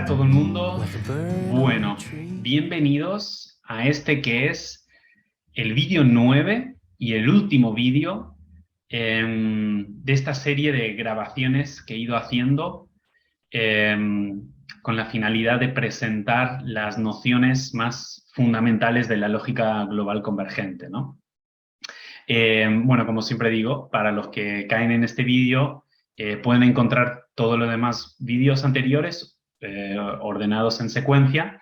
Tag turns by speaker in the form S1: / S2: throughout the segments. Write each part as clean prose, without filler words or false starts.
S1: todo el mundo. Bueno, bienvenidos a este que es el vídeo 9 y el último vídeo de esta serie de grabaciones que he ido haciendo con la finalidad de presentar las nociones más fundamentales de la lógica global convergente, ¿no? Bueno, como siempre digo, para los que caen en este vídeo, pueden encontrar todos los demás vídeos anteriores ordenados en secuencia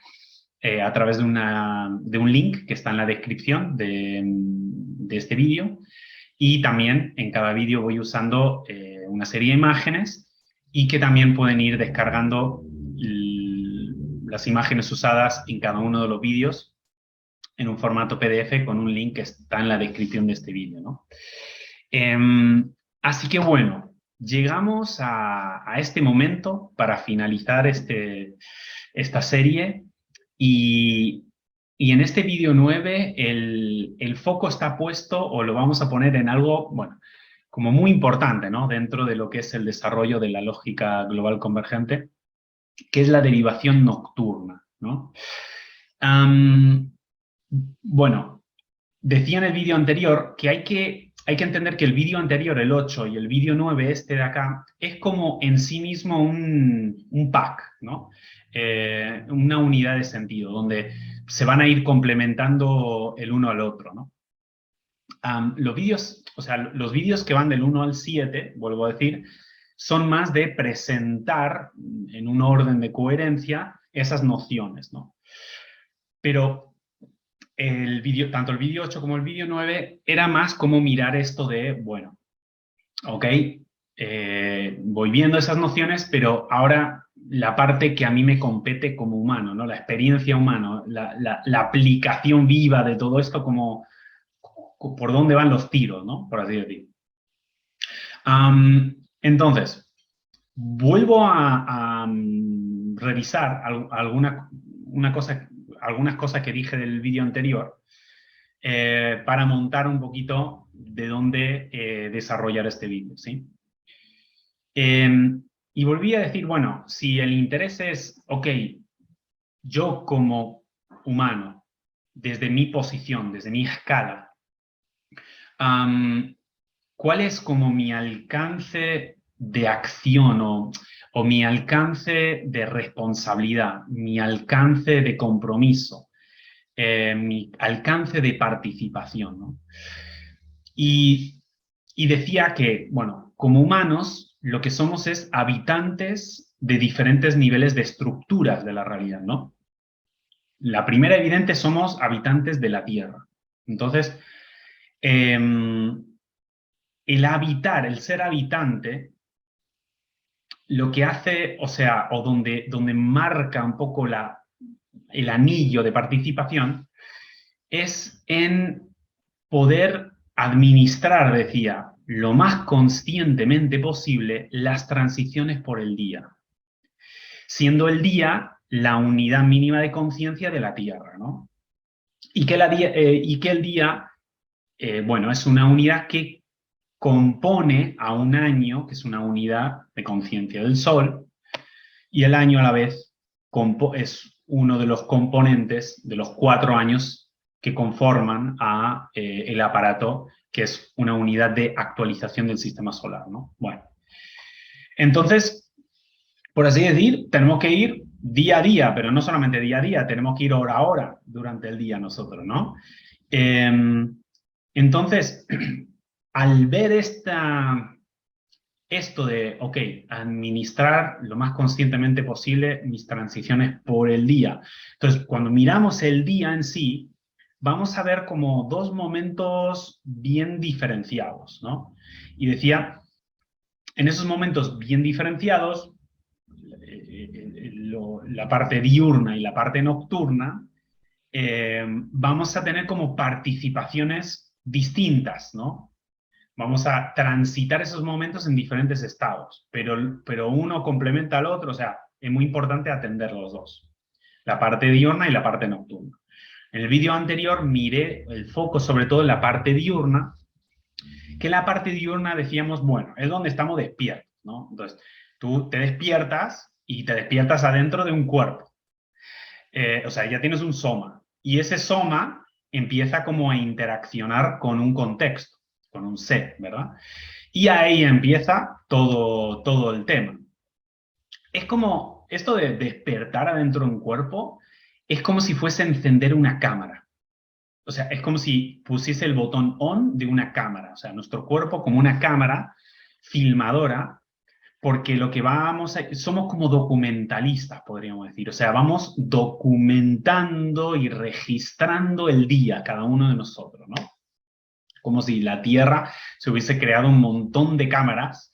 S1: a través de un link que está en la descripción de este vídeo. Y también en cada vídeo voy usando una serie de imágenes y que también pueden ir descargando las imágenes usadas en cada uno de los vídeos en un formato PDF con un link que está en la descripción de este vídeo, ¿no? Así que bueno, llegamos a este momento para finalizar esta serie y en este vídeo 9 el foco está puesto, o lo vamos a poner en algo, bueno, como muy importante, ¿no? Dentro de lo que es el desarrollo de la lógica global convergente, que es la derivación nocturna, ¿no? Bueno, decía en el vídeo anterior que hay que entender que el vídeo anterior, el 8, y el vídeo 9, este de acá, es como en sí mismo un pack, ¿no? Una unidad de sentido, donde se van a ir complementando el uno al otro, ¿no? Los vídeos que van del 1 al 7, vuelvo a decir, son más de presentar en un orden de coherencia esas nociones, ¿no? Pero tanto el vídeo 8 como el vídeo 9 era más como mirar esto de, bueno, ok, voy viendo esas nociones, pero ahora la parte que a mí me compete como humano, ¿no? La experiencia humana, la aplicación viva de todo esto, como por dónde van los tiros, ¿no? Por así decir. Entonces, vuelvo a revisar algunas cosas que dije del vídeo anterior para montar un poquito de dónde desarrollar este vídeo, ¿sí? Y volví a decir, bueno, si el interés es, ok, yo como humano, desde mi posición, desde mi escala, ¿cuál es como mi alcance de acción o mi alcance de responsabilidad, mi alcance de compromiso, mi alcance de participación, ¿no? Y decía que, bueno, como humanos, lo que somos es habitantes de diferentes niveles de estructuras de la realidad, ¿no? La primera evidente, somos habitantes de la Tierra. Entonces, el habitar, el ser habitante, lo que hace, o donde marca un poco el anillo de participación, es en poder administrar, decía, lo más conscientemente posible las transiciones por el día, siendo el día la unidad mínima de conciencia de la Tierra, ¿no? Y que el día, bueno, es una unidad que compone a un año, que es una unidad de conciencia del Sol, y el año a la vez es uno de los componentes de los 4 años que conforman el aparato, que es una unidad de actualización del sistema solar, ¿no? Bueno, entonces, por así decir, tenemos que ir día a día, pero no solamente día a día, tenemos que ir hora a hora durante el día nosotros, ¿no? Entonces, al ver esto de, ok, administrar lo más conscientemente posible mis transiciones por el día. Entonces, cuando miramos el día en sí, vamos a ver como dos momentos bien diferenciados, ¿no? Y decía, en esos momentos bien diferenciados, la parte diurna y la parte nocturna, vamos a tener como participaciones distintas, ¿no? Vamos a transitar esos momentos en diferentes estados, pero uno complementa al otro, o sea, es muy importante atender los dos, la parte diurna y la parte nocturna. En el vídeo anterior miré el foco sobre todo en la parte diurna, que la parte diurna decíamos, bueno, es donde estamos despiertos, ¿no? Entonces, tú te despiertas y te despiertas adentro de un cuerpo. O sea, ya tienes un soma. Y ese soma empieza como a interaccionar con un contexto, con un set, ¿verdad? Y ahí empieza todo el tema. Es como, esto de despertar adentro de un cuerpo, es como si fuese encender una cámara. O sea, es como si pusiese el botón on de una cámara. O sea, nuestro cuerpo como una cámara filmadora, porque lo que vamos a, somos como documentalistas, podríamos decir. O sea, vamos documentando y registrando el día, cada uno de nosotros, ¿no? Como si la Tierra se hubiese creado un montón de cámaras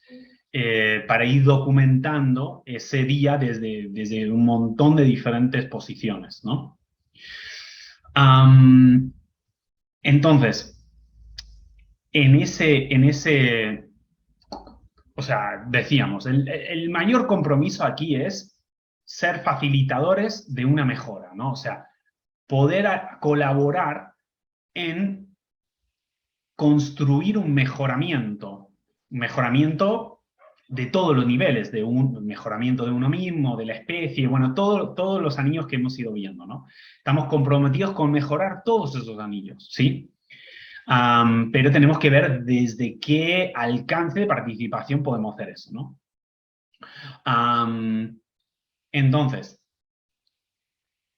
S1: para ir documentando ese día desde un montón de diferentes posiciones, ¿no? Entonces, o sea, decíamos, el mayor compromiso aquí es ser facilitadores de una mejora, ¿no? O sea, poder colaborar en construir un mejoramiento de todos los niveles, de un mejoramiento de uno mismo, de la especie, bueno, todos los anillos que hemos ido viendo, ¿no? Estamos comprometidos con mejorar todos esos anillos, ¿sí? Pero tenemos que ver desde qué alcance de participación podemos hacer eso, ¿no? Entonces,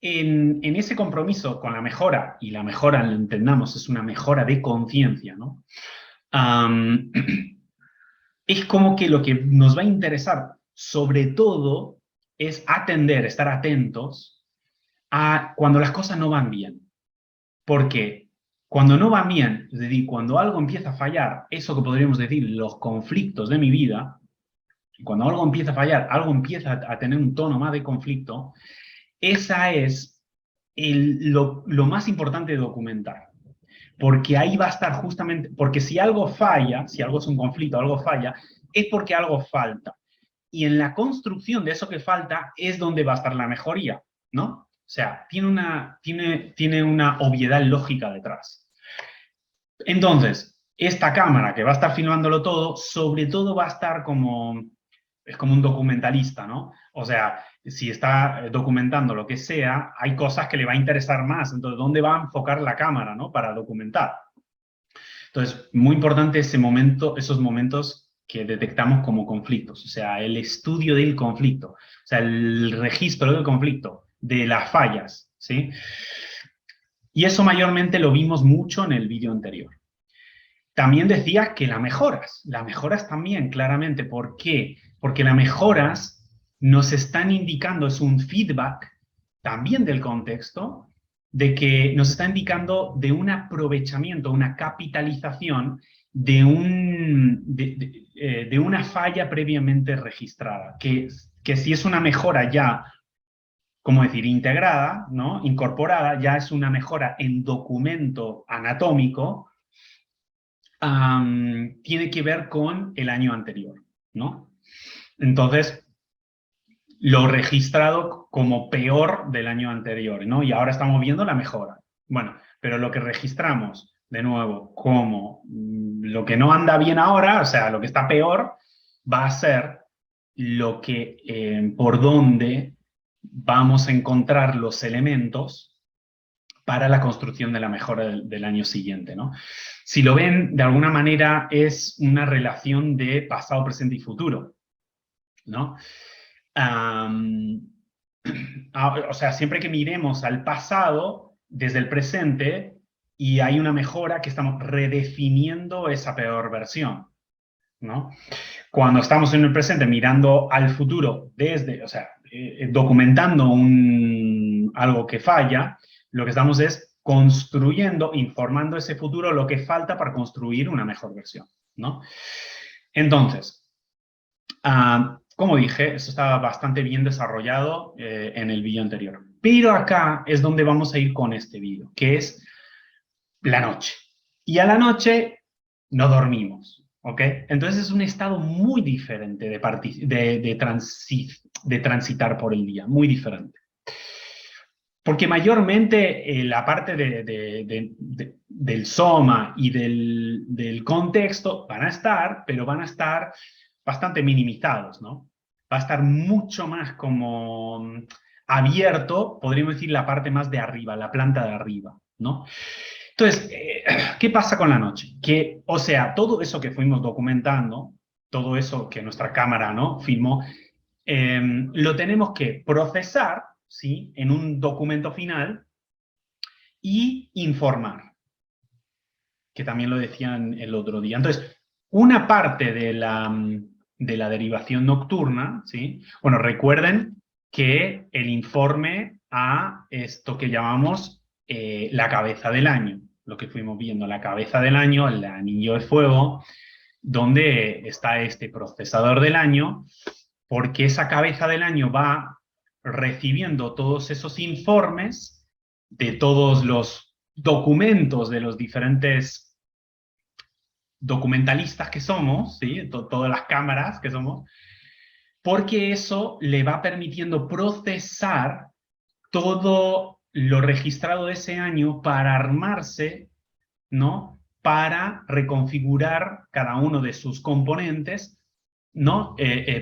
S1: en ese compromiso con la mejora, y la mejora, lo entendamos, es una mejora de conciencia, ¿no? Es como que lo que nos va a interesar, sobre todo, es atender, estar atentos a cuando las cosas no van bien. Porque cuando no van bien, es decir, cuando algo empieza a fallar, eso que podríamos decir, los conflictos de mi vida, cuando algo empieza a fallar, algo empieza a tener un tono más de conflicto, esa es lo más importante de documentar. Porque ahí va a estar justamente, porque si algo falla, si algo es un conflicto, algo falla, es porque algo falta. Y en la construcción de eso que falta es donde va a estar la mejoría, ¿no? O sea, tiene una obviedad lógica detrás. Entonces, esta cámara que va a estar filmándolo todo, sobre todo va a estar es como un documentalista, ¿no? O sea, si está documentando lo que sea, hay cosas que le va a interesar más. Entonces, ¿dónde va a enfocar la cámara, ¿no? Para documentar. Entonces, muy importante esos momentos que detectamos como conflictos, o sea, el estudio del conflicto, o sea, el registro del conflicto, de las fallas, ¿sí? Y eso mayormente lo vimos mucho en el vídeo anterior. También decía que las mejoras también, claramente. ¿Por qué? Porque las mejoras nos están indicando, es un feedback también del contexto, de que nos está indicando de un aprovechamiento, una capitalización de una falla previamente registrada, que si es una mejora ya, como decir, integrada, ¿no? Incorporada, ya es una mejora en documento anatómico, tiene que ver con el año anterior, ¿no? Entonces, lo registrado como peor del año anterior, ¿no? Y ahora estamos viendo la mejora. Bueno, pero lo que registramos, de nuevo, como lo que no anda bien ahora, o sea, lo que está peor, va a ser lo que, por donde vamos a encontrar los elementos para la construcción de la mejora del año siguiente, ¿no? Si lo ven, de alguna manera es una relación de pasado, presente y futuro, ¿no? O sea, siempre que miremos al pasado desde el presente y hay una mejora, que estamos redefiniendo esa peor versión, ¿no? Cuando estamos en el presente mirando al futuro o sea, documentando algo que falla, lo que estamos es construyendo, informando ese futuro lo que falta para construir una mejor versión, ¿no? Entonces, como dije, esto estaba bastante bien desarrollado en el vídeo anterior. Pero acá es donde vamos a ir con este vídeo, que es la noche. Y a la noche no dormimos, ¿ok? Entonces es un estado muy diferente de transitar por el día, muy diferente. Porque mayormente la parte del soma y del contexto van a estar, pero van a estar bastante minimizados, ¿no? va a estar mucho más como abierto, podríamos decir, la parte más de arriba, la planta de arriba, ¿no? Entonces, ¿qué pasa con la noche? Que, o sea, todo eso que fuimos documentando, todo eso que nuestra cámara, ¿no?, filmó, lo tenemos que procesar, ¿sí?, en un documento final y informar, que también lo decían el otro día. Entonces, una parte de la derivación nocturna, ¿sí? Bueno, recuerden que el informe a esto que llamamos la cabeza del año, lo que fuimos viendo, la cabeza del año, el anillo de fuego, donde está este procesador del año, porque esa cabeza del año va recibiendo todos esos informes de todos los documentos de los diferentes documentalistas que somos, ¿sí?, todas las cámaras que somos, porque eso le va permitiendo procesar todo lo registrado de ese año para armarse, ¿no?, para reconfigurar cada uno de sus componentes, ¿no?,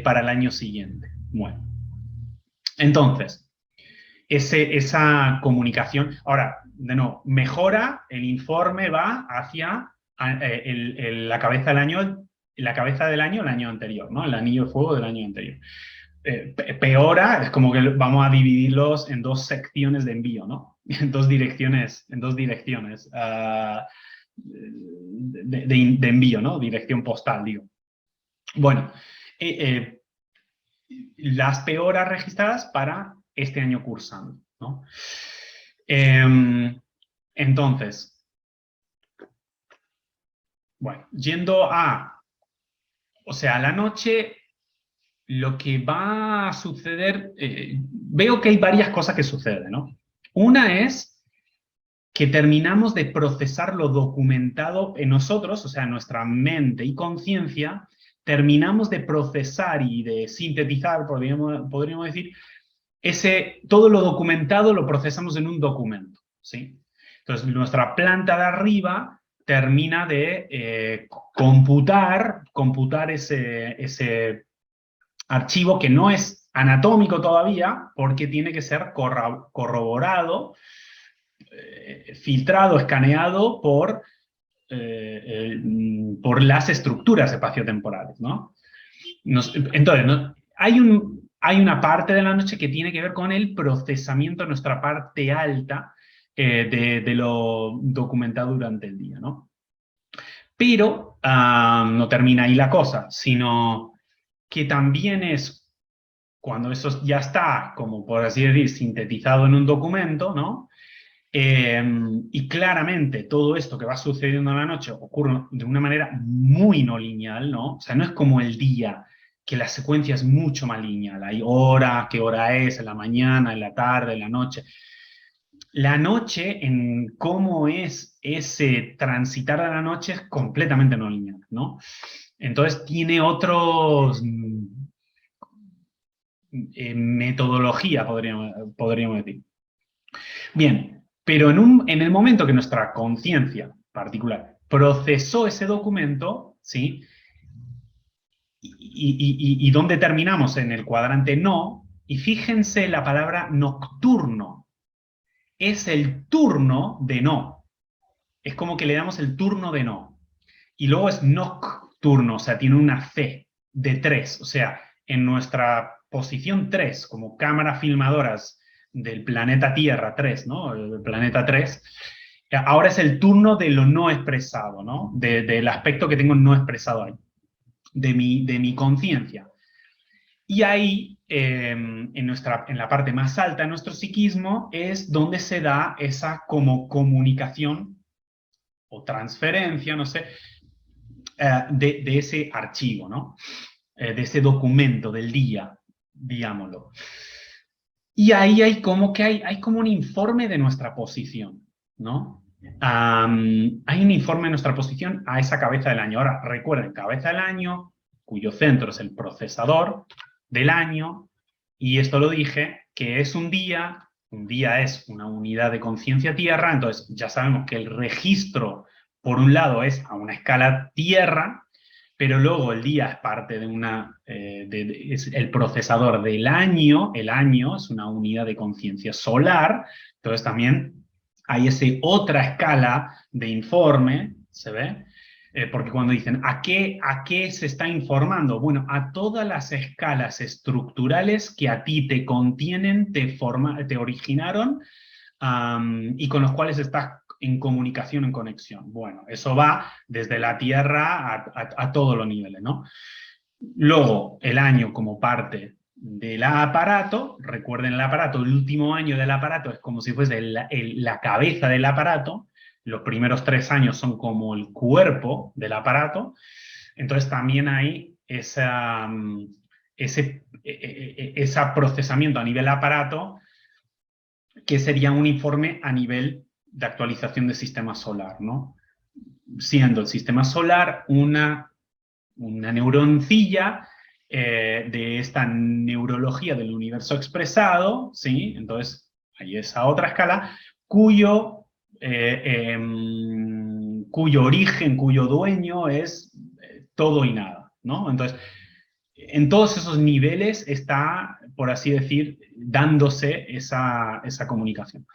S1: para el año siguiente. Bueno, entonces, esa comunicación, ahora, de nuevo, mejora, el informe va hacia la cabeza del año, el año anterior, ¿no?, el anillo de fuego del año anterior. Peora, es como que vamos a dividirlos en dos secciones de envío, ¿no? En dos direcciones, de envío, ¿no? Dirección postal, digo. Bueno, las peoras registradas para este año cursando, ¿no? Entonces, bueno, yendo a, o sea, a la noche, lo que va a suceder, veo que hay varias cosas que suceden, ¿no? Una es que terminamos de procesar lo documentado en nosotros, o sea, nuestra mente y conciencia, terminamos de procesar y de sintetizar, podríamos decir, todo lo documentado lo procesamos en un documento, ¿sí? Entonces, nuestra planta de arriba termina de computar ese archivo que no es anatómico todavía, porque tiene que ser corroborado, filtrado, escaneado por las estructuras espaciotemporales, ¿no? Entonces, ¿no?, hay una parte de la noche que tiene que ver con el procesamiento de nuestra parte alta de lo documentado durante el día, ¿no? Pero no termina ahí la cosa, sino que también es cuando eso ya está, como por así decir, sintetizado en un documento, ¿no? Y claramente todo esto que va sucediendo en la noche ocurre de una manera muy no lineal, ¿no? O sea, no es como el día, que la secuencia es mucho más lineal. Hay hora, qué hora es, en la mañana, en la tarde, en la noche. La noche, en cómo es ese transitar de la noche, es completamente no lineal, ¿no? Entonces tiene otros metodología, podríamos decir. Bien, pero en el momento que nuestra conciencia particular procesó ese documento, ¿sí? Y dónde terminamos, en el cuadrante no, y fíjense la palabra nocturno. Es el turno de no. Es como que le damos el turno de no. Y luego es nocturno, o sea, tiene una C de 3. O sea, en nuestra posición 3, como cámaras filmadoras del planeta Tierra 3, ¿no? El planeta 3, ahora es el turno de lo no expresado, ¿no? Del aspecto que tengo no expresado ahí, de mi conciencia. Y ahí, en la parte más alta de nuestro psiquismo, es donde se da esa como comunicación o transferencia, no sé, de ese archivo, ¿no? De ese documento del día, digámoslo. Y ahí hay como un informe de nuestra posición, ¿no? Hay un informe de nuestra posición a esa cabeza del año. Ahora, recuerden, cabeza del año, cuyo centro es el procesador del año, y esto lo dije, que es un día es una unidad de conciencia tierra, entonces ya sabemos que el registro, por un lado, es a una escala tierra, pero luego el día es parte de es el procesador del año. El año es una unidad de conciencia solar, entonces también hay esa otra escala de informe, ¿se ve? Porque cuando dicen, ¿a qué se está informando? Bueno, a todas las escalas estructurales que a ti te contienen, te originaron, y con los cuales estás en comunicación, en conexión. Bueno, eso va desde la Tierra a todos los niveles, ¿no? Luego, el año como parte del aparato, recuerden el aparato, el último año del aparato es como si fuese la cabeza del aparato, los primeros 3 años son como el cuerpo del aparato, entonces también hay ese procesamiento a nivel aparato, que sería un informe a nivel de actualización del sistema solar, ¿no? Siendo el sistema solar una neuroncilla de esta neurología del universo expresado, ¿sí? Entonces, hay esa otra escala, cuyo origen, cuyo dueño es todo y nada, ¿no? Entonces, en todos esos niveles está, por así decir, dándose esa comunicación.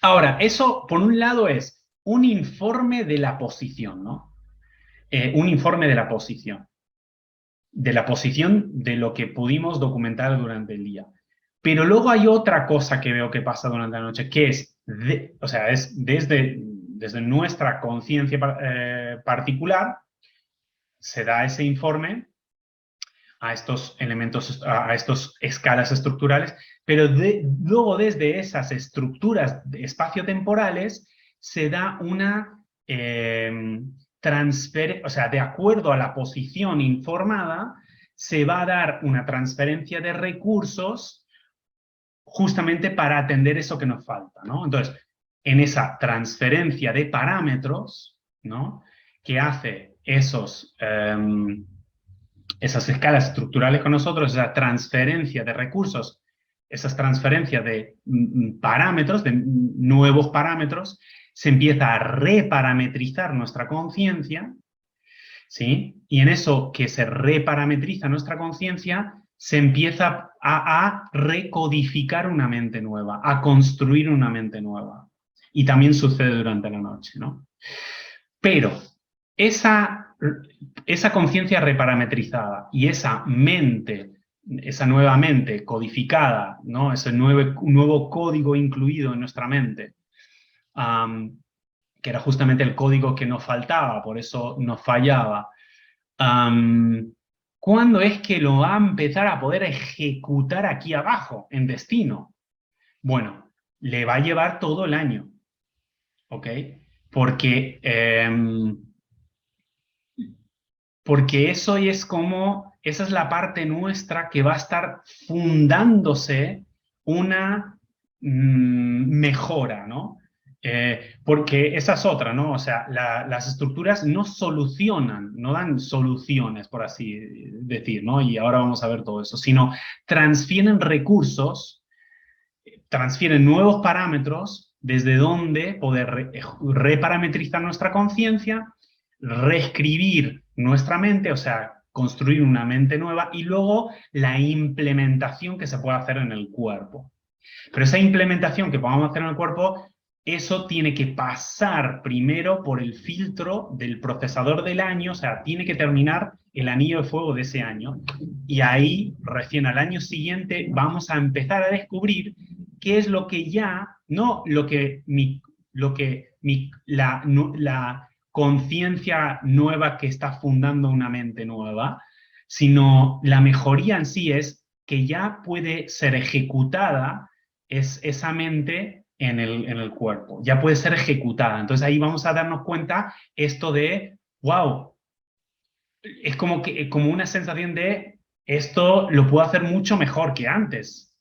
S1: Ahora, eso, por un lado, es un informe de la posición, ¿no? Un informe de la posición de lo que pudimos documentar durante el día. Pero luego hay otra cosa que veo que pasa durante la noche, que es, o sea, es desde nuestra conciencia particular, se da ese informe a estos elementos, a estas escalas estructurales, pero luego desde esas estructuras espaciotemporales se da una transferencia, o sea, de acuerdo a la posición informada, se va a dar una transferencia de recursos justamente para atender eso que nos falta, ¿no? Entonces, en esa transferencia de parámetros, ¿no?, que hace esas escalas estructurales con nosotros, esa transferencia de recursos, esas transferencias de parámetros, de nuevos parámetros, se empieza a reparametrizar nuestra conciencia, ¿sí? Y en eso que se reparametriza nuestra conciencia, se empieza a recodificar una mente nueva, a construir una mente nueva. Y también sucede durante la noche, ¿no? Pero esa conciencia reparametrizada y esa mente, esa nueva mente codificada, ¿no?, ese nuevo código incluido en nuestra mente, que era justamente el código que nos faltaba, por eso nos fallaba, ¿cuándo es que lo va a empezar a poder ejecutar aquí abajo, en destino? Bueno, le va a llevar todo el año, ¿ok? Porque eso es como, esa es la parte nuestra que va a estar fundándose una mejora, ¿no? Porque esa es otra, ¿no? O sea, las estructuras no solucionan, no dan soluciones, por así decir, ¿no? Y ahora vamos a ver todo eso, sino transfieren recursos, transfieren nuevos parámetros desde donde poder reparametrizar nuestra conciencia, reescribir nuestra mente, o sea, construir una mente nueva, y luego la implementación que se puede hacer en el cuerpo. Pero esa implementación que podamos hacer en el cuerpo, eso tiene que pasar primero por el filtro del procesador del año, o sea, tiene que terminar el anillo de fuego de ese año, y ahí, recién al año siguiente, vamos a empezar a descubrir qué es lo que ya, no lo que la conciencia nueva que está fundando una mente nueva, sino la mejoría en sí es que ya puede ser ejecutada esa mente en el cuerpo, ya puede ser ejecutada. Entonces ahí vamos a darnos cuenta esto de, wow, es como una sensación de, esto lo puedo hacer mucho mejor que antes.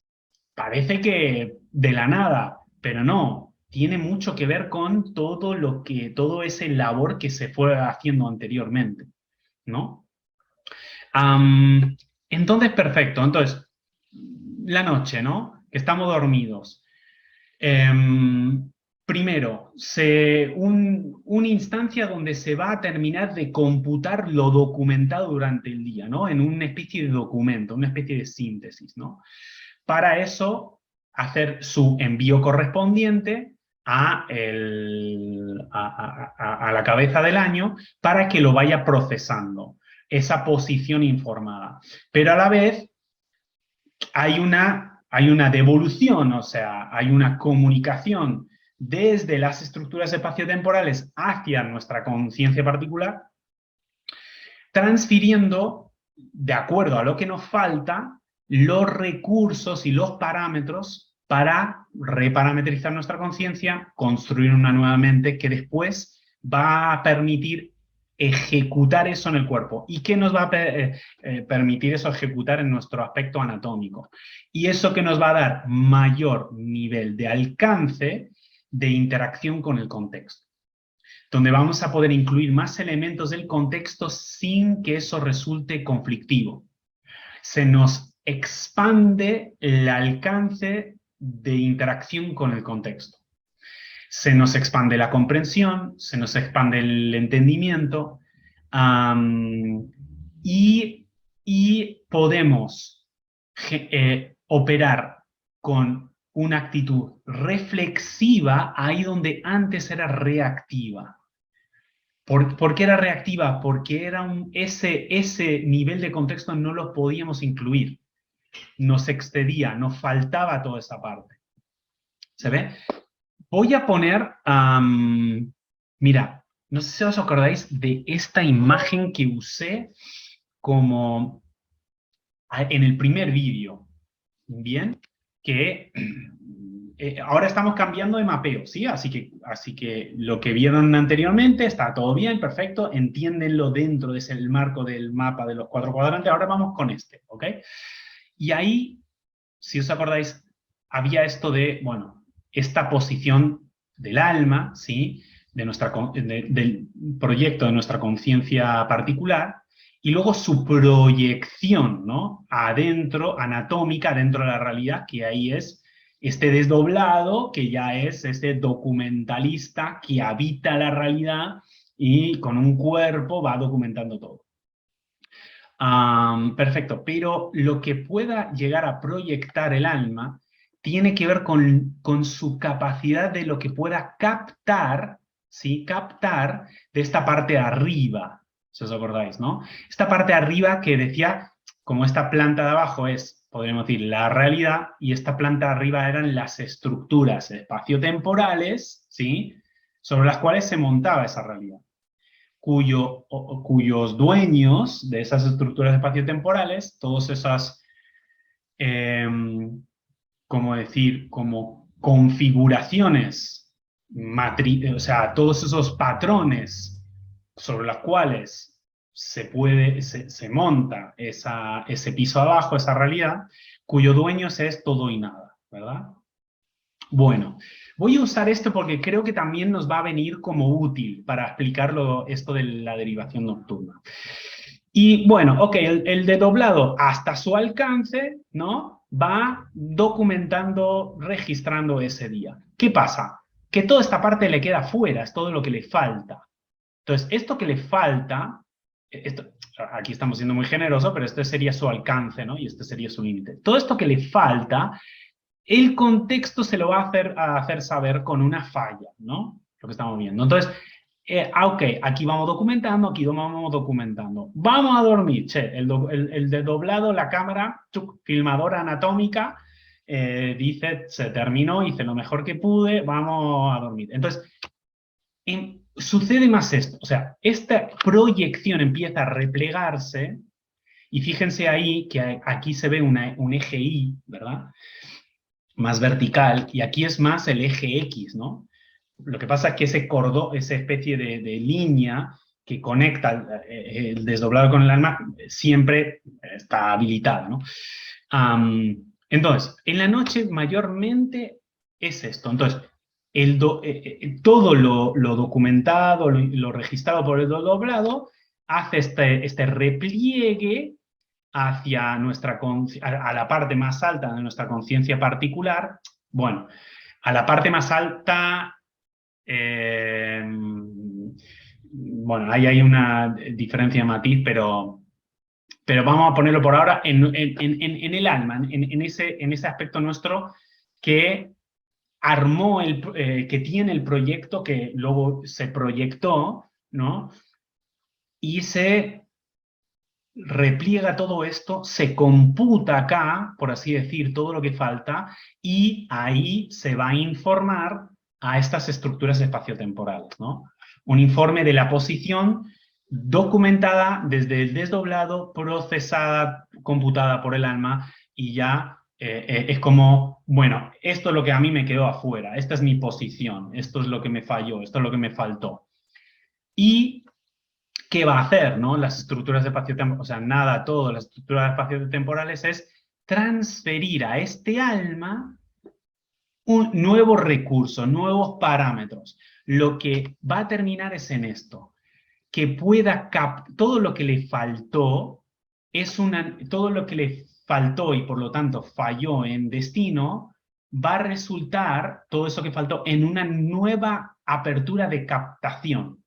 S1: Parece que de la nada, pero no, tiene mucho que ver con todo ese labor que se fue haciendo anteriormente, ¿no? Entonces, perfecto. Entonces, la noche, ¿no? Que estamos dormidos. Primero, una instancia donde se va a terminar de computar lo documentado durante el día, ¿no? En una especie de documento, una especie de síntesis, ¿no? Para eso, hacer su envío correspondiente a la cabeza del año para que lo vaya procesando, esa posición informada. Pero a la vez hay una devolución, o sea, hay una comunicación desde las estructuras espaciotemporales hacia nuestra conciencia particular, transfiriendo, de acuerdo a lo que nos falta, los recursos y los parámetros para reparametrizar nuestra conciencia, construir una nueva mente que después va a permitir ejecutar eso en el cuerpo. ¿Y qué nos va a permitir eso ejecutar en nuestro aspecto anatómico? Y eso que nos va a dar mayor nivel de alcance de interacción con el contexto, donde vamos a poder incluir más elementos del contexto sin que eso resulte conflictivo. Se nos expande el alcance de interacción con el contexto. Se nos expande la comprensión, se nos expande el entendimiento, y podemos operar con una actitud reflexiva ahí donde antes era reactiva. ¿Por qué era reactiva? Porque era ese nivel de contexto no lo podíamos incluir. Nos excedía, nos faltaba toda esa parte. ¿Se ve? Voy a poner, mira, no sé si os acordáis de esta imagen que usé como en el primer vídeo, ¿bien? Que ahora estamos cambiando de mapeo, ¿sí? Así que lo que vieron anteriormente está todo bien, perfecto, entiéndenlo dentro de ese marco del mapa de los 4 cuadrantes, ahora vamos con este, ¿ok? Y ahí, si os acordáis, había esto de, bueno, esta posición del alma, ¿sí? Del proyecto de nuestra conciencia particular, y luego su proyección, ¿no? Adentro, anatómica, dentro de la realidad, que ahí es este desdoblado, que ya es este documentalista que habita la realidad y con un cuerpo va documentando todo. Perfecto, pero lo que pueda llegar a proyectar el alma tiene que ver con su capacidad de lo que pueda captar, ¿sí? Captar de esta parte de arriba, si os acordáis, ¿no? Esta parte de arriba que decía, como esta planta de abajo es, podríamos decir, la realidad, y esta planta de arriba eran las estructuras espaciotemporales, ¿sí? Sobre las cuales se montaba esa realidad. Cuyos dueños de esas estructuras espaciotemporales, todas esas, como configuraciones, o sea, todos esos patrones sobre los cuales se monta ese piso abajo, esa realidad, cuyo dueño es todo y nada, ¿verdad? Bueno, voy a usar esto porque creo que también nos va a venir como útil para explicarlo esto de la derivación nocturna. Y bueno, ok, el desdoblado hasta su alcance, ¿no? Va documentando, registrando ese día. ¿Qué pasa? Que toda esta parte le queda fuera, es todo lo que le falta. Entonces, esto que le falta, aquí estamos siendo muy generosos, pero este sería su alcance, ¿no? Y este sería su límite. Todo esto que le falta, el contexto se lo va a hacer saber con una falla, ¿no? Lo que estamos viendo. Entonces, ok, aquí vamos documentando, aquí vamos documentando. Vamos a dormir, che, el desdoblado, la cámara, filmadora anatómica, dice, se terminó, hice lo mejor que pude, vamos a dormir. Entonces, sucede más esto, o sea, esta proyección empieza a replegarse, y fíjense ahí que aquí se ve un eje Y, ¿verdad? Más vertical, y aquí es más el eje X, ¿no? Lo que pasa es que esa especie de línea que conecta el desdoblado con el alma siempre está habilitada, ¿no? Entonces, en la noche mayormente es esto. Entonces, todo lo documentado, lo registrado por el desdoblado, hace este repliegue hacia a la parte más alta de nuestra conciencia particular. Bueno, a la parte más alta Bueno, ahí hay una diferencia de matiz, pero vamos a ponerlo por ahora en el alma, en ese aspecto nuestro que armó, que tiene el proyecto, que luego se proyectó, ¿no? Y se repliega todo esto, se computa acá, por así decir, todo lo que falta, y ahí se va a informar a estas estructuras espaciotemporales, ¿no? Un informe de la posición documentada desde el desdoblado, procesada, computada por el alma, y ya es como, bueno, esto es lo que a mí me quedó afuera, esta es mi posición, esto es lo que me falló, esto es lo que me faltó. Y ¿qué va a hacer, no? Las estructuras espaciotemporales, o sea, nada, todo, las estructuras espaciotemporales es transferir a este alma un nuevo recurso, nuevos parámetros. Lo que va a terminar es en esto, que pueda todo lo que le faltó todo lo que le faltó y por lo tanto falló en destino, va a resultar, todo eso que faltó, en una nueva apertura de captación.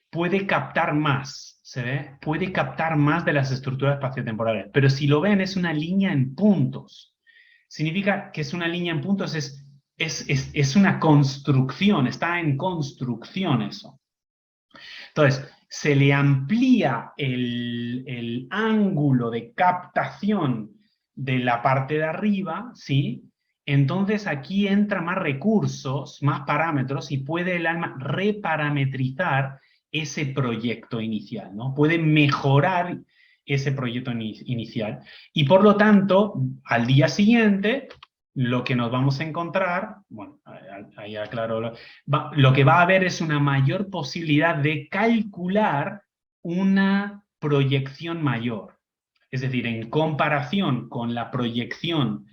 S1: Puede captar más, ¿se ve? Puede captar más de las estructuras espaciotemporales. Pero si lo ven, es una línea en puntos. Significa que es una línea en puntos, es una construcción, está en construcción eso. Entonces, se le amplía el ángulo de captación de la parte de arriba, ¿sí? Entonces aquí entra más recursos, más parámetros y puede el alma reparametrizar ese proyecto inicial, ¿no? Puede mejorar ese proyecto inicial. Y por lo tanto, al día siguiente, lo que nos vamos a encontrar, bueno, ahí aclaro, lo que va a haber es una mayor posibilidad de calcular una proyección mayor. Es decir, en comparación con la proyección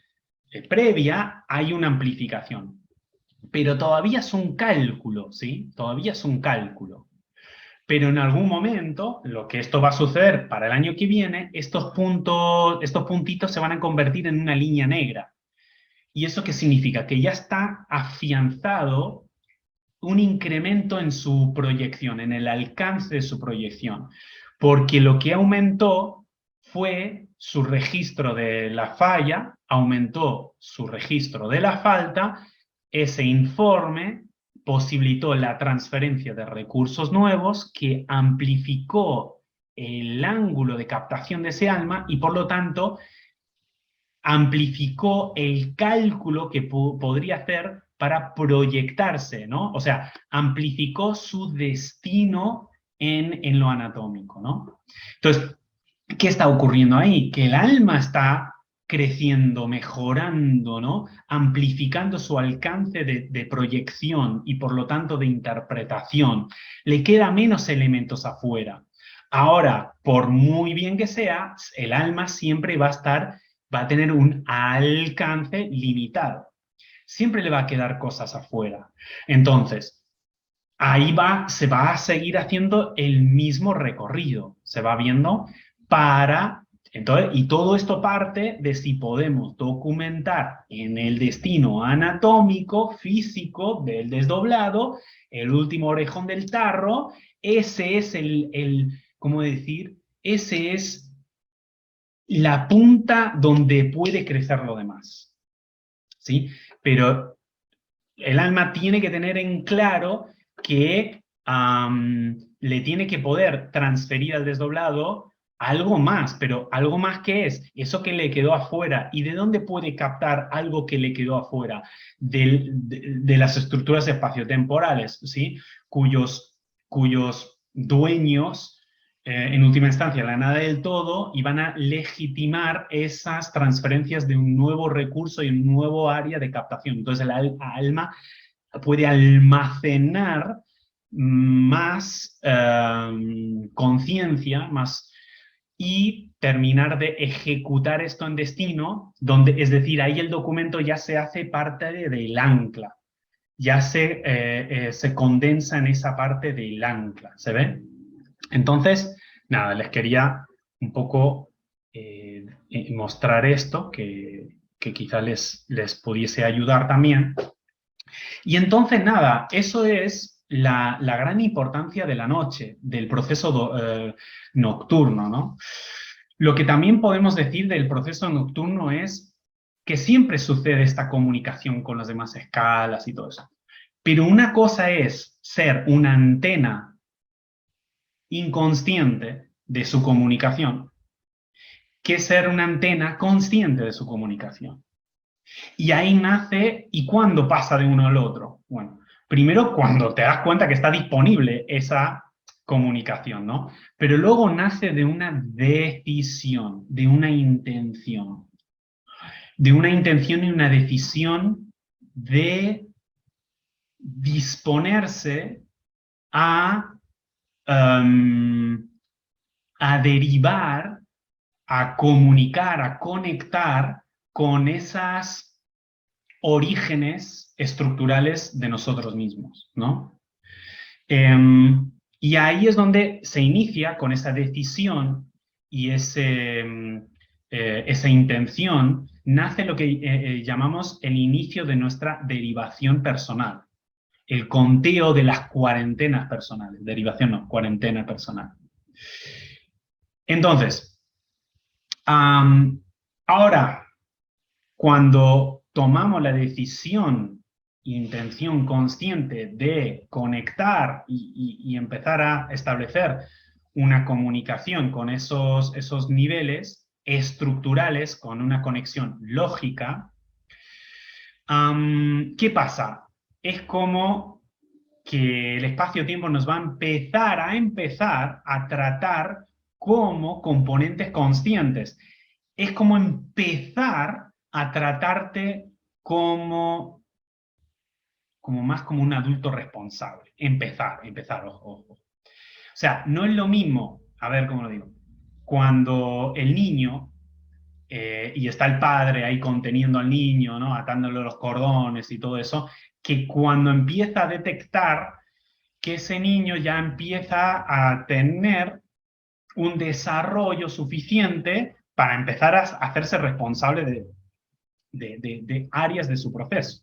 S1: previa, hay una amplificación. Pero todavía es un cálculo, ¿sí? Todavía es un cálculo. Pero en algún momento, lo que esto va a suceder para el año que viene, estos puntitos se van a convertir en una línea negra. ¿Y eso qué significa? Que ya está afianzado un incremento en su proyección, en el alcance de su proyección, porque lo que aumentó fue su registro de la falla, aumentó su registro de la falta, ese informe posibilitó la transferencia de recursos nuevos que amplificó el ángulo de captación de ese alma y por lo tanto amplificó el cálculo que podría hacer para proyectarse, ¿no? O sea, amplificó su destino en lo anatómico, ¿no? Entonces, ¿qué está ocurriendo ahí? Que el alma está creciendo, mejorando, ¿no? Amplificando su alcance de proyección y por lo tanto de interpretación. Le queda menos elementos afuera. Ahora, por muy bien que sea, el alma siempre va a tener un alcance limitado. Siempre le va a quedar cosas afuera. Entonces, ahí se va a seguir haciendo el mismo recorrido. Se va viendo entonces, y todo esto parte de si podemos documentar en el destino anatómico, físico del desdoblado, el último orejón del tarro, ese es ¿cómo decir? Ese es la punta donde puede crecer lo demás, ¿sí? Pero el alma tiene que tener en claro que le tiene que poder transferir al desdoblado algo más, pero algo más que es eso que le quedó afuera. ¿Y de dónde puede captar algo que le quedó afuera? De las estructuras espaciotemporales, ¿sí? Cuyos dueños en última instancia, la nada del todo, y van a legitimar esas transferencias de un nuevo recurso y un nuevo área de captación. Entonces, el alma puede almacenar más conciencia, y terminar de ejecutar esto en destino, es decir, ahí el documento ya se hace parte del ancla, ya se condensa en esa parte del ancla, ¿se ve? Entonces, nada, les quería un poco mostrar esto, que quizá les pudiese ayudar también. Y entonces, nada, eso es la gran importancia de la noche, del proceso nocturno, ¿no? Lo que también podemos decir del proceso nocturno es que siempre sucede esta comunicación con las demás escalas y todo eso. Pero una cosa es ser una antena inconsciente de su comunicación, que ser una antena consciente de su comunicación. Y ahí nace, ¿y cuándo pasa de uno al otro? Bueno, primero cuando te das cuenta que está disponible esa comunicación, ¿no? Pero luego nace de una decisión, de una intención y una decisión de disponerse a, a derivar, a comunicar, a conectar con esas orígenes estructurales de nosotros mismos, ¿no? Y ahí es donde se inicia con esa decisión y esa intención, nace lo que llamamos el inicio de nuestra derivación personal, el conteo de las cuarentenas personales, derivación no, cuarentena personal. Entonces, ahora, cuando tomamos la decisión, intención consciente de conectar y empezar a establecer una comunicación con esos niveles estructurales, con una conexión lógica, ¿qué pasa? Es como que el espacio-tiempo nos va a empezar a tratar como componentes conscientes. Es como empezar a tratarte como más como un adulto responsable. Empezar, ojo. O sea, no es lo mismo, a ver cómo lo digo, cuando el niño, y está el padre ahí conteniendo al niño, ¿no? Atándole los cordones y todo eso, que cuando empieza a detectar que ese niño ya empieza a tener un desarrollo suficiente para empezar a hacerse responsable de áreas de su proceso,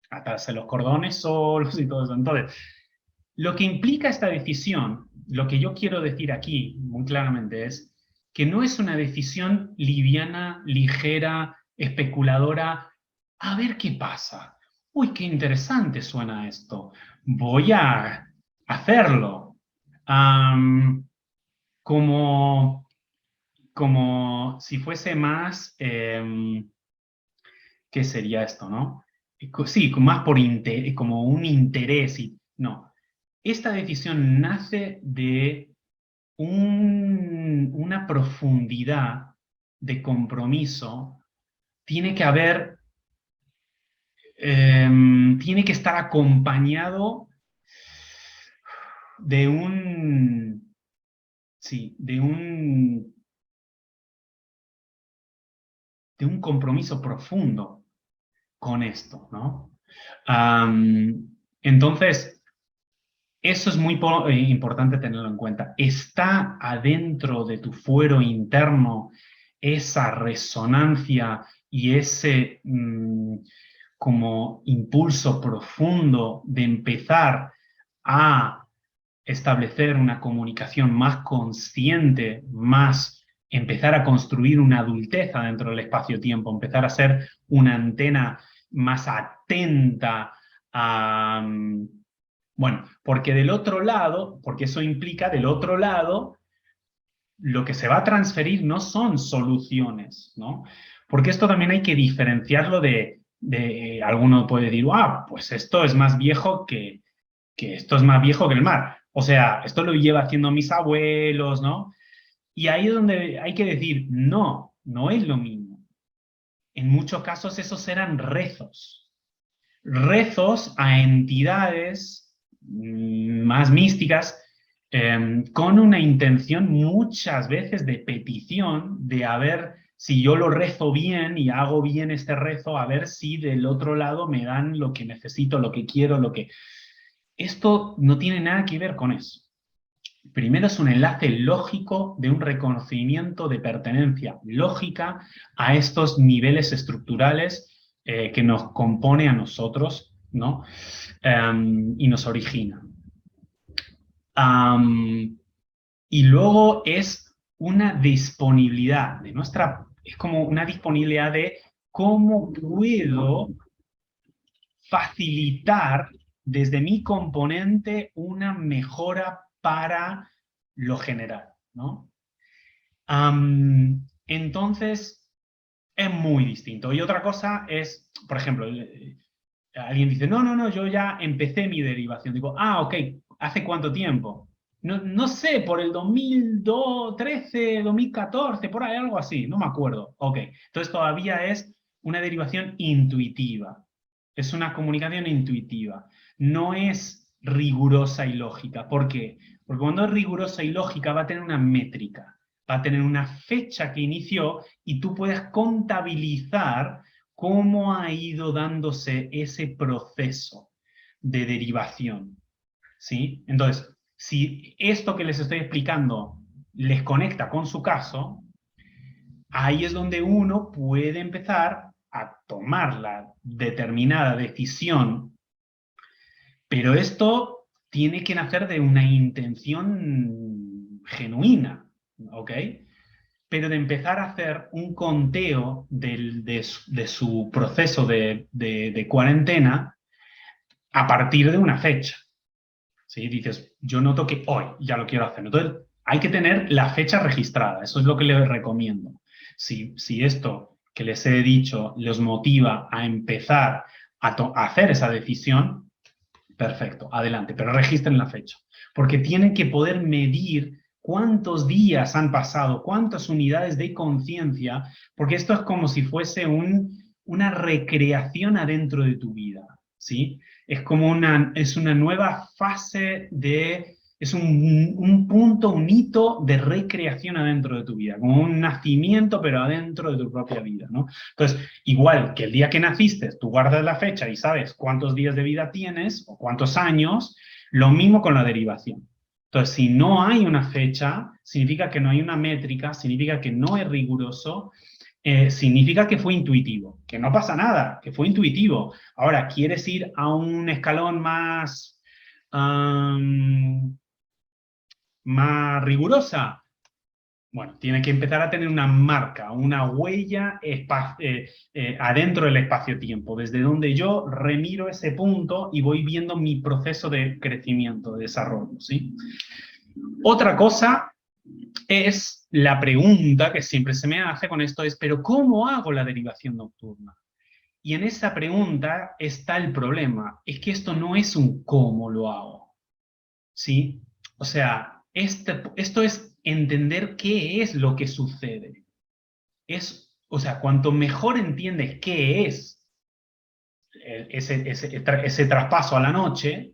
S1: atarse los cordones solos y todo eso. Entonces, lo que implica esta decisión, lo que yo quiero decir aquí muy claramente es que no es una decisión liviana, ligera, especuladora, a ver qué pasa. Uy, qué interesante suena esto. Voy a hacerlo. Como, como si fuese más, ¿qué sería esto, no? Sí, más por como un interés. No, esta decisión nace de una profundidad de compromiso. Tiene que haber, tiene que estar acompañado de sí, de un compromiso profundo con esto, ¿no? Entonces, eso es muy importante tenerlo en cuenta. Está adentro de tu fuero interno esa resonancia y ese como impulso profundo de empezar a establecer una comunicación más consciente, más empezar a construir una adultez dentro del espacio-tiempo, empezar a ser una antena más atenta a... Bueno, porque del otro lado, porque eso implica del otro lado, lo que se va a transferir no son soluciones, ¿no? Porque esto también hay que diferenciarlo alguno puede decir, pues esto es más viejo que esto es más viejo que el mar. O sea, esto lo lleva haciendo mis abuelos, ¿no? Y ahí es donde hay que decir, no, no es lo mismo. En muchos casos esos eran rezos. Rezos a entidades más místicas, con una intención muchas veces de petición, de a ver si yo lo rezo bien y hago bien este rezo, a ver si del otro lado me dan lo que necesito, lo que quiero, lo que... Esto no tiene nada que ver con eso. Primero es un enlace lógico de un reconocimiento de pertenencia lógica a estos niveles estructurales que nos compone a nosotros ¿no? Y nos origina. Y luego es una disponibilidad de nuestra, es como una disponibilidad de cómo puedo facilitar desde mi componente una mejora para lo general, ¿no? Entonces, es muy distinto. Y otra cosa es, por ejemplo, alguien dice, no, yo ya empecé mi derivación. Digo, ok, ¿hace cuánto tiempo? No sé, por el 2013, 2014, por ahí, algo así, no me acuerdo. Ok, entonces todavía es una derivación intuitiva. Es una comunicación intuitiva. No es rigurosa y lógica. ¿Por qué? Porque cuando es rigurosa y lógica va a tener una métrica, va a tener una fecha que inició y tú puedes contabilizar cómo ha ido dándose ese proceso de derivación, ¿sí? Entonces, si esto que les estoy explicando les conecta con su caso, ahí es donde uno puede empezar a tomar la determinada decisión, pero esto tiene que nacer de una intención genuina, ¿ok? Pero de empezar a hacer un conteo de su proceso de cuarentena a partir de una fecha. ¿Sí? Dices, yo noto que hoy ya lo quiero hacer. Entonces, hay que tener la fecha registrada. Eso es lo que les recomiendo. Si esto que les he dicho les motiva a empezar a hacer esa decisión, perfecto, adelante, pero registren la fecha. Porque tienen que poder medir cuántos días han pasado, cuántas unidades de conciencia, porque esto es como si fuese una recreación adentro de tu vida, ¿sí? Es como es una nueva fase es un punto, un hito de recreación adentro de tu vida, como un nacimiento, pero adentro de tu propia vida, ¿no? Entonces, igual que el día que naciste, tú guardas la fecha y sabes cuántos días de vida tienes o cuántos años, lo mismo con la derivación. Entonces, si no hay una fecha, significa que no hay una métrica, significa que no es riguroso, significa que fue intuitivo, que no pasa nada, que fue intuitivo. Ahora, ¿quieres ir a un escalón más rigurosa? Bueno, tiene que empezar a tener una marca, una huella adentro del espacio-tiempo, desde donde yo remiro ese punto y voy viendo mi proceso de crecimiento, de desarrollo, ¿sí? Otra cosa es la pregunta que siempre se me hace con esto es, ¿pero cómo hago la derivación nocturna? Y en esa pregunta está el problema, es que esto no es un cómo lo hago, ¿sí? O sea, esto es entender qué es lo que sucede. O sea, cuanto mejor entiendes qué es ese traspaso a la noche,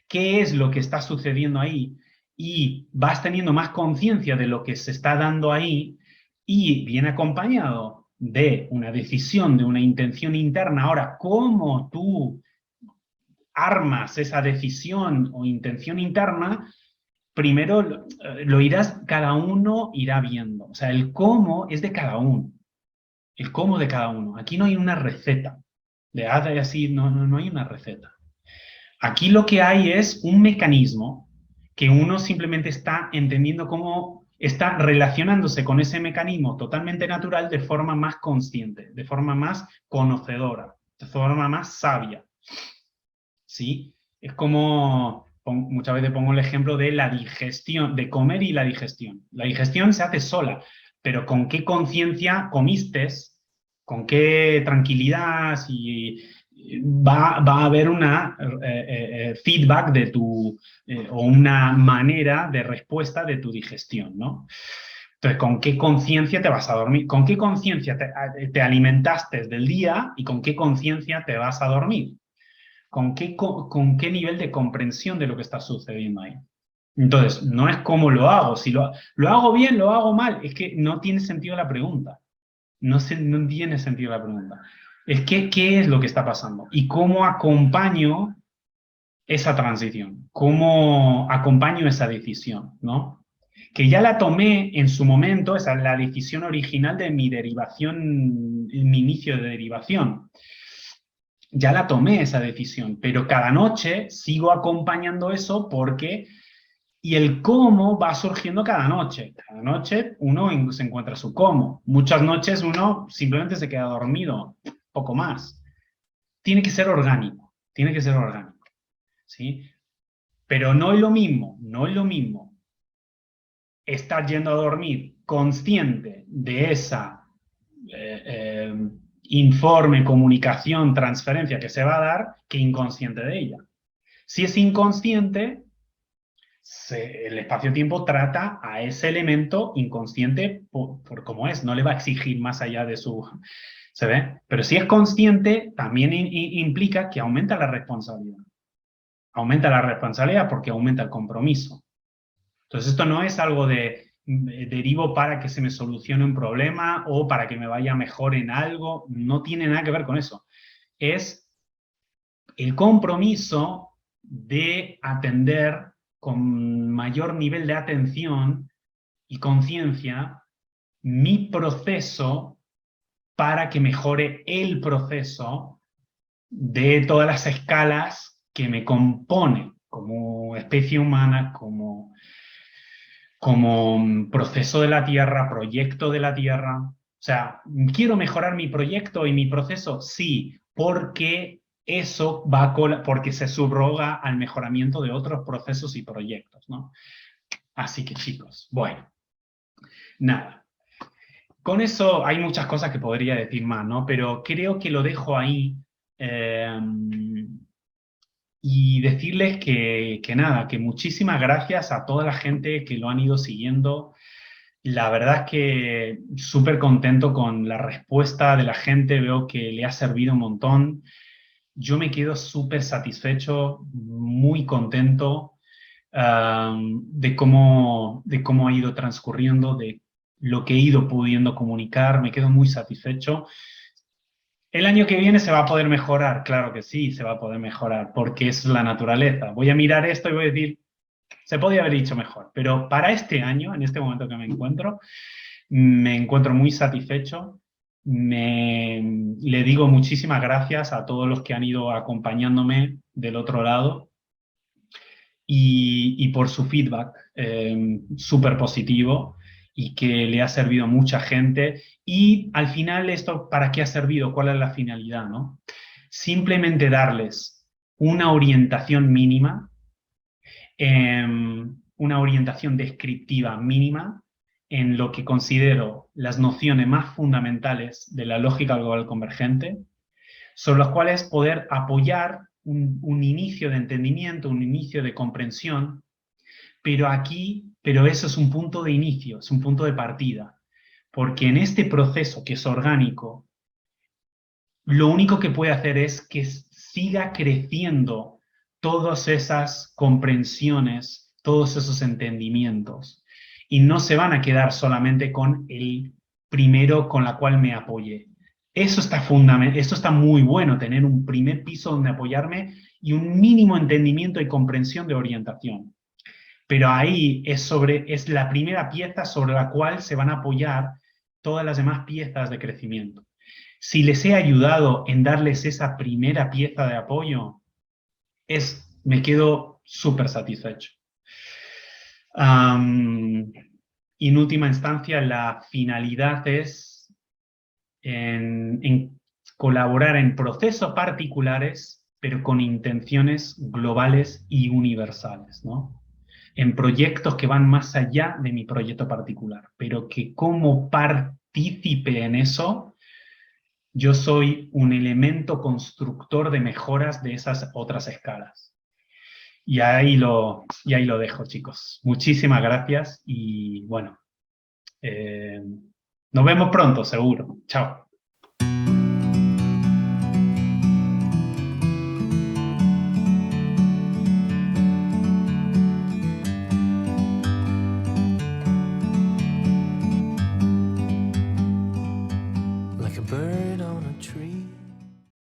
S1: qué es lo que está sucediendo ahí, y vas teniendo más conciencia de lo que se está dando ahí, y viene acompañado de una decisión, de una intención interna. Ahora, ¿cómo tú armas esa decisión o intención interna? Primero lo irás, cada uno irá viendo. O sea, el cómo es de cada uno. El cómo de cada uno. Aquí no hay una receta. De haz y así, no hay una receta. Aquí lo que hay es un mecanismo que uno simplemente está entendiendo cómo está relacionándose con ese mecanismo totalmente natural de forma más consciente, de forma más conocedora, de forma más sabia. ¿Sí? Es como, muchas veces pongo el ejemplo de la digestión, de comer y la digestión. La digestión se hace sola, pero ¿con qué conciencia comiste? ¿Con qué tranquilidad? Si va a haber una feedback de o una manera de respuesta de tu digestión, ¿no? Entonces, ¿con qué conciencia te vas a dormir? ¿Con qué conciencia te alimentaste del día y con qué conciencia te vas a dormir? ¿Con qué nivel de comprensión de lo que está sucediendo ahí? Entonces, no es cómo lo hago, si lo hago bien, lo hago mal, es que no tiene sentido la pregunta. No tiene sentido la pregunta. Es que, ¿qué es lo que está pasando? ¿Y cómo acompaño esa transición? ¿Cómo acompaño esa decisión? ¿No? Que ya la tomé en su momento, esa es la decisión original de mi derivación, mi inicio de derivación. ya la tomé esa decisión, pero cada noche sigo acompañando eso porque... Y el cómo va surgiendo cada noche. Cada noche uno se encuentra su cómo. Muchas noches uno simplemente se queda dormido, poco más. Tiene que ser orgánico, tiene que ser orgánico, ¿sí? Pero no es lo mismo, no es lo mismo estar yendo a dormir consciente de esa eh, eh, informe, comunicación, transferencia que se va a dar que inconsciente de ella. Si es inconsciente, el espacio-tiempo trata a ese elemento inconsciente por cómo es, no le va a exigir más allá de su... ¿Se ve? Pero si es consciente, también implica que aumenta la responsabilidad. Aumenta la responsabilidad porque aumenta el compromiso. Entonces esto no es algo de derivo para que se me solucione un problema o para que me vaya mejor en algo, no tiene nada que ver con eso. Es el compromiso de atender con mayor nivel de atención y conciencia mi proceso para que mejore el proceso de todas las escalas que me compone como especie humana, como proceso de la Tierra, proyecto de la Tierra. O sea, ¿quiero mejorar mi proyecto y mi proceso? Sí, porque eso va porque se subroga al mejoramiento de otros procesos y proyectos, ¿no? Así que chicos, bueno, nada. Con eso hay muchas cosas que podría decir más, ¿no? Pero creo que lo dejo ahí. eh, y decirles que nada, que muchísimas gracias a toda la gente que lo han ido siguiendo. La verdad es que súper contento con la respuesta de la gente, veo que le ha servido un montón. Yo me quedo súper satisfecho, muy contento de cómo ha ido transcurriendo, de lo que he ido pudiendo comunicar, me quedo muy satisfecho. El año que viene se va a poder mejorar, claro que sí, se va a poder mejorar, porque es la naturaleza. Voy a mirar esto y voy a decir, se podía haber dicho mejor, pero para este año, en este momento que me encuentro muy satisfecho. Le digo muchísimas gracias a todos los que han ido acompañándome del otro lado y por su feedback súper positivo y que le ha servido a mucha gente. Y al final, ¿esto para qué ha servido? ¿Cuál es la finalidad, no? Simplemente darles una orientación mínima, una orientación descriptiva mínima en lo que considero las nociones más fundamentales de la lógica global convergente, sobre las cuales poder apoyar un inicio de entendimiento, un inicio de comprensión, pero eso es un punto de inicio, es un punto de partida, porque en este proceso que es orgánico, lo único que puede hacer es que siga creciendo todas esas comprensiones, todos esos entendimientos, y no se van a quedar solamente con el primero con la cual me apoyé. Eso está muy bueno, tener un primer piso donde apoyarme y un mínimo entendimiento y comprensión de orientación. Pero ahí es la primera pieza sobre la cual se van a apoyar todas las demás piezas de crecimiento. Si les he ayudado en darles esa primera pieza de apoyo, me quedo súper satisfecho. Y en última instancia, la finalidad es en colaborar en procesos particulares, pero con intenciones globales y universales, ¿no? En proyectos que van más allá de mi proyecto particular, pero que como partícipe en eso, yo soy un elemento constructor de mejoras de esas otras escalas. Y ahí lo dejo, chicos. Muchísimas gracias y bueno, nos vemos pronto, seguro. Chao.